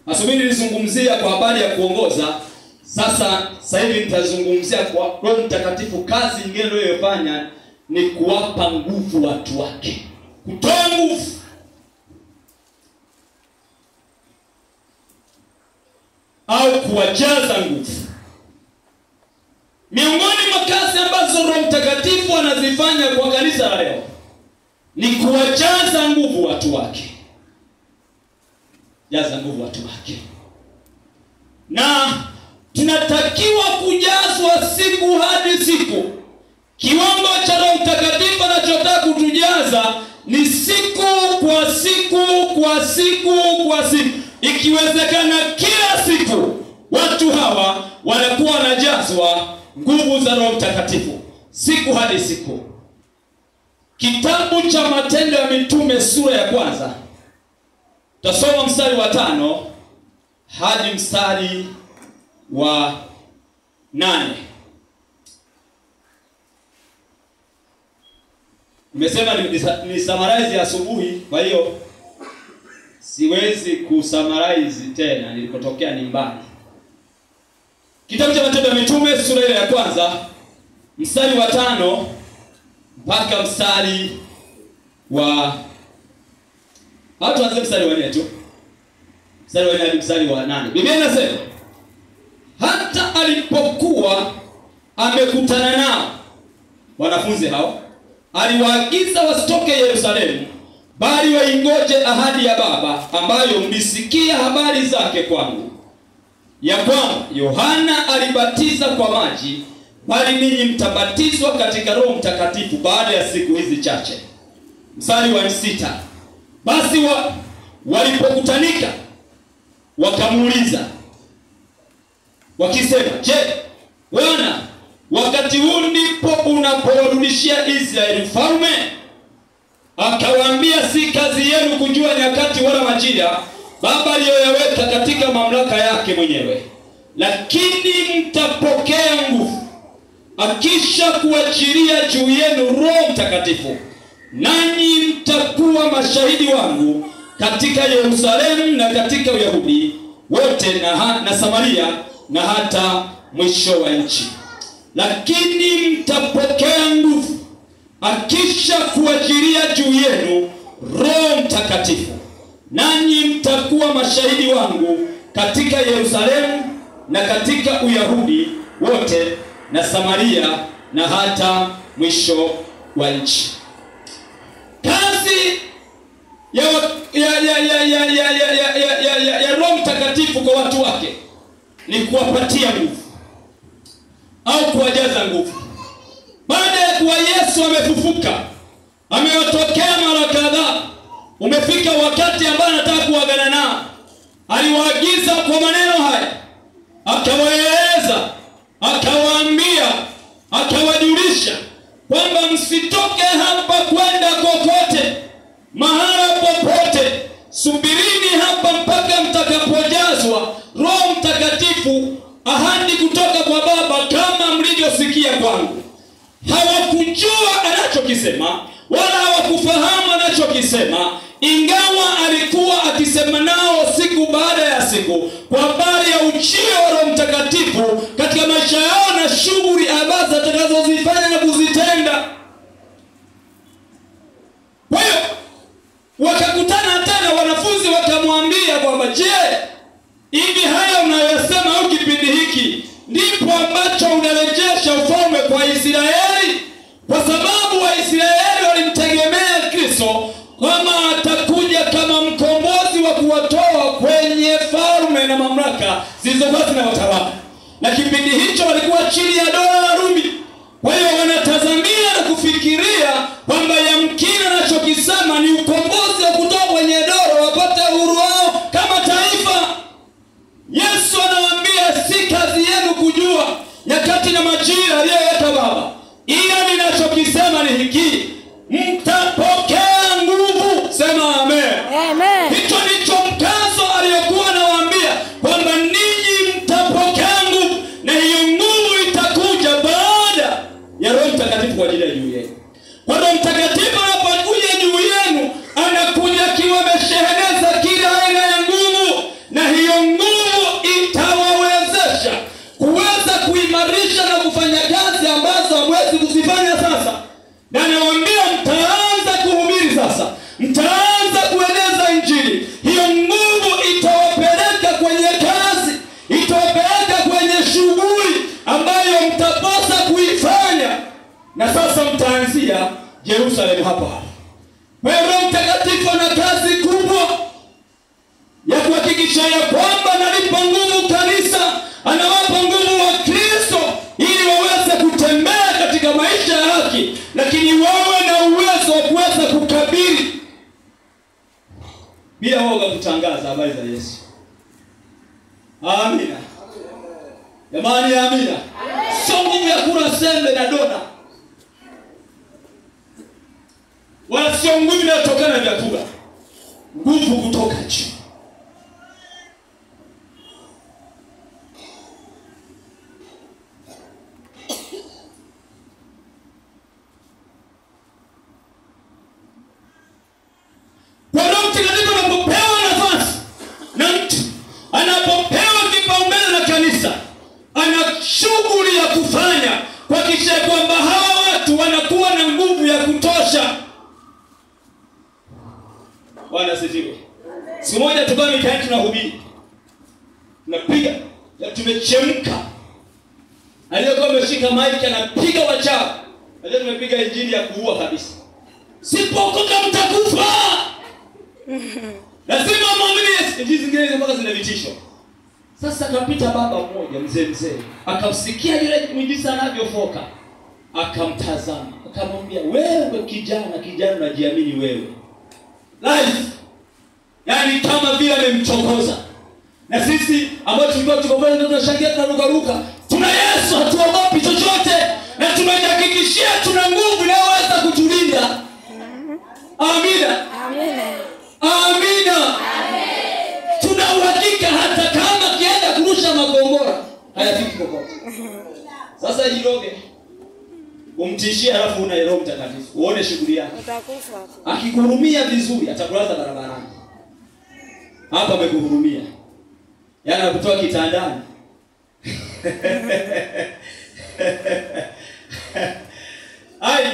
Asubuhi nilizungumzia kwa habari ya kuongoza. Sasa hivi nitazungumzia kwa Roho Mtakatifu, kazi nyingine anayofanya ni kuwapa nguvu watu wake. Kutoa nguvu. Au kuwajaza nguvu. Miongoni mwa kazi ambazo Roho Mtakatifu anazifanya kwa kanisa la leo ni kuwajaza nguvu watu wake. Jaza nguvu watu wake. Na tunatakiwa kujazwa siku hadi siku. Kiwango cha Roho Mtakatifu anachotaka kutujaza ni siku kwa siku kwa siku kwa siku. Ikiwezekana kila siku watu hawa wanakuwa wanajazwa nguvu za Roho Mtakatifu siku hadi siku. Kitabu cha Matendo ya Mitume sura ya 1. Tutasoma mstari wa 5 hadi mstari wa 8. Nimesema ni summarize asubuhi, kwa hiyo siwezi kusummarize tena, nilikotokea ni mbali. Kitabu cha Matendo ya Mitume sura ile ya 1 mstari wa 5 mpaka mstari wa mstari wa 4 tu. Mstari wa 4 hadi mstari wa 8. Biblia inasema, hata alipokuwa amekutana nao wanafunzi hao, aliwaagiza wasitoke Yerusalemu, bali waingoje ahadi ya Baba, ambayo mlisikia habari zake kwangu, ya kwamba Yohana alibatiza kwa maji, bali ninyi mtabatizwa katika Roho Mtakatifu baada ya siku hizi chache. Mstari wa 6. Basi walipokutanika wakamuuliza wakisema, je, Bwana, wakati huu ndipo unaporudishia Israeli ufalme? Akawaambia, si kazi yenu kujua nyakati wala majira Baba aliyoyaweka katika mamlaka yake mwenyewe, lakini mtapokea nguvu akisha kuachilia juu yenu Roho Mtakatifu, nanyi mtakuwa mashahidi wangu katika Yerusalemu na katika Uyahudi wote na Samaria na hata mwisho wa nchi. Lakini mtapokea nguvu akisha kuachilia juu yenu Roho Mtakatifu, nanyi mtakuwa mashahidi wangu katika Yerusalemu na katika Uyahudi wote na Samaria na hata mwisho wa nchi. Kazi ya Roho Mtakatifu kwa watu wake ni kuwapatia nguvu au kuwajaza nguvu. Baada ya kuwa Yesu amefufuka, amewatokea mara kadhaa, umefika wakati ambao anataka kuagana nao. Aliwaagiza kwa maneno haya, akawaeleza, akawaambia, akawajulisha kwamba msitoke hapa kwenda kokote, mahala popote. Subirini hapa mpaka mtakapojazwa Roho Mtakatifu, ahadi kutoka kwa Baba kama mlivyosikia kwangu. Hawakujua anachokisema wala hawakufahamu anachokisema, ingawa alikuwa akisema nao siku baada ya siku kwa habari ya ujio wa Roho Mtakatifu katika maisha yao na shughuli ambazo atakazozifanya na kuzitenda. Kwa hiyo wakakutana tena wanafunzi, wakamwambia kwamba, je, hivi haya unayosema au kipindi hiki ndipo ambacho unarejesha ufalme kwa Israeli? Kwa sababu Waisraeli walimtegemea Kristo kama atakuja kama mkombozi wa kuwatoa kwenye falme na mamlaka zilizokuwa zinawatawala, na kipindi hicho walikuwa chini ya dola la Rumi. Kwa hiyo wanatazamia na kufikiria kwamba yamkini anachokisema ni ukombozi wa kutoka kwenye dola, wapate uhuru wao kama taifa. Yesu anawaambia, si kazi yenu kujua nyakati na majira aliyoweka Baba, ila ninachokisema ni hiki, mtapokea nguvu. Sema amen. Amen. Hicho ndicho mkazo aliyokuwa anawaambia, kwamba ninyi mtapokea nguvu, na hiyo nguvu itakuja baada ya Roho Mtakatifu kwa ajili ya juu yenu. Kwa Roho Mtakatifu anapokuja juu yenu, na sasa mtaanzia Yerusalemu hapa. Roho Mtakatifu ana kazi kubwa ya kuhakikisha ya kwamba analipa nguvu kanisa, anawapa nguvu wa Kristo ili waweze kutembea katika maisha ya haki, lakini wawe na uwezo wa kuweza kukabili bila woga kutangaza habari za Yesu. Amina. Jamani, amina. Sio nguvu ya kula sembe na dona, wala sio nguvu inayotokana na vyakula, nguvu kutoka juu. Anapopewa nafasi na mtu, anapopewa kipaumbele na kanisa, ana shughuli ya kufanya kuhakikisha kwamba hawa watu wanakuwa na nguvu ya kutosha. Bwana sifiwe. Siku moja tukao mitaani tunahubiri, tunapiga, tumechemka. Aliyekuwa ameshika maiki anapiga wachawi. Leo tumepiga injili ya kuua kabisa. Sipokoka mtakufa. Lazima muamini. Injili zingine mpaka zina vitisho. Sasa kapita baba mmoja mzee, akamsikia yule mwinjili anavyofoka. Akamtazama, akamwambia, wewe kijana unajiamini wewe. Life. Yaani kama vile amemchokoza. Na sisi ambao tulikuwa tukombana ndio tunashangilia, tunaruka. Tuna Yesu, hatuogopi chochote, na tunajihakikishia tuna nguvu inayoweza kutulinda. Amina. Amina. Amina. Tuna uhakika hata kama kienda kurusha makombora hayafiki kokote. Sasa jiroge, umtishie, halafu una Roho Mtakatifu, uone shughuli yake. Utakufa. Akikuhurumia vizuri atakulaza barabarani. Hapa amekuhurumia, yaani anakutoa kitandani. Ai.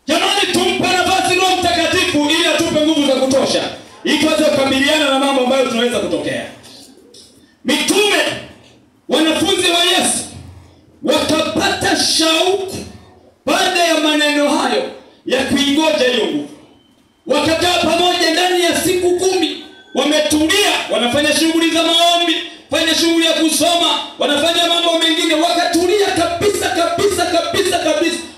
Jamani, tumpe nafasi Roho Mtakatifu ili atupe nguvu za kutosha ili tuweze kukabiliana na mambo ambayo tunaweza kutokea. Mitume, wanafunzi wa Yesu, wakapata shauku baada ya maneno hayo ya kuingoja hiyo nguvu. Wakakaa pamoja ndani ya siku 10, wametulia, wanafanya shughuli za maombi, fanya shughuli ya kusoma, wanafanya mambo mengine, wakatulia kabisa,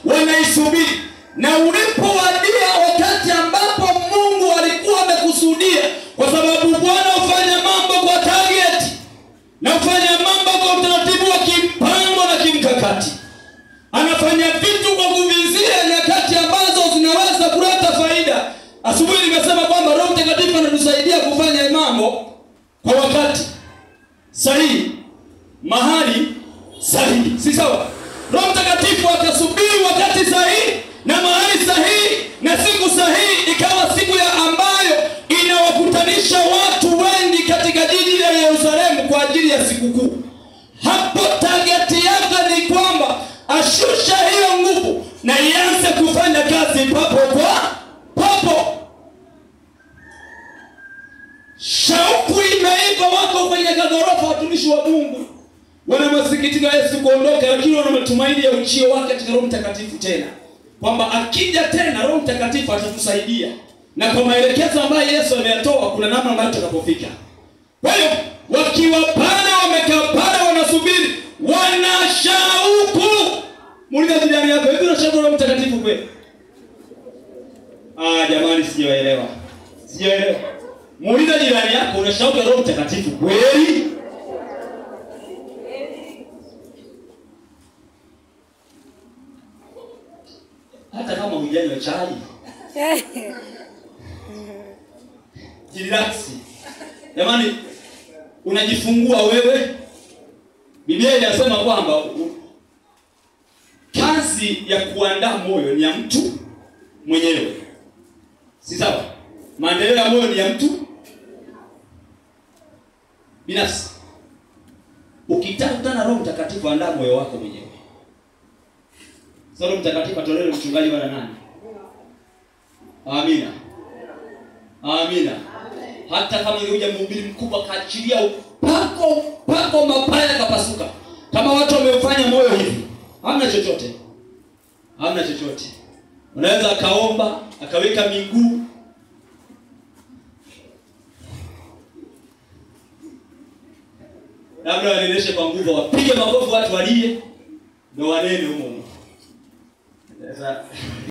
wanaisubiri. Na ulipowadia wakati ambapo Mungu alikuwa amekusudia, kwa sababu Bwana hufanya mambo kwa target na hufanya mambo kwa utaratibu wa kimpango na kimkakati. Anafanya vitu kwa kuvizia nyakati ambazo zinaweza kuleta faida. Asubuhi nimesema kwamba Roho Mtakatifu anatusaidia kufanya mambo kwa wakati sahihi, mahali sahihi. Si sawa? Roho Mtakatifu akasubiri wakati sahihi na mahali sahihi na siku sahihi, ikawa siku ya ambayo inawakutanisha watu wengi katika jiji la Yerusalemu kwa ajili ya sikukuu. Hapo target yake ni kwamba ashusha hiyo nguvu na ianze kufanya kazi papo kwa papo. Shauku imeiva, wako kwenye ghorofa watumishi wa Mungu. Wana masikitiko Yesu kuondoka, lakini wana matumaini ya ujio wake katika Roho Mtakatifu tena. Kwamba akija tena Roho Mtakatifu atatusaidia. Na kwa maelekezo ambayo Yesu ameyatoa kuna namna ambayo tutakapofika. Kwa hiyo wakiwa pale wamekaa pale wanasubiri, wana shauku. Muulize jirani yako, hivi unashauku Roho Mtakatifu kweli? Jamani, sijaelewa. Muulize jirani yako, unashauku Roho Mtakatifu kweli? Hata kama hujanywa chai. Relax. Jamani, unajifungua wewe. Biblia inasema kwamba kazi ya kuandaa moyo ni ya mtu mwenyewe. Si sawa? Maendeleo ya moyo ni ya mtu binafsi. Ukitaka na Roho Mtakatifu, andaa moyo wako mwenyewe. Roho Mtakatifu atolewe mchungaji wala nani? Amina. Amina. Hata kama yeye mhubiri mkubwa kaachilia pako mapaya kapasuka. Kama watu wamefanya moyo hivi, Hamna chochote. Hamna chochote. Unaweza akaomba, akaweka miguu. Labda waendeshe kwa nguvu, wapige makofi watu walie, ndio wanene humo.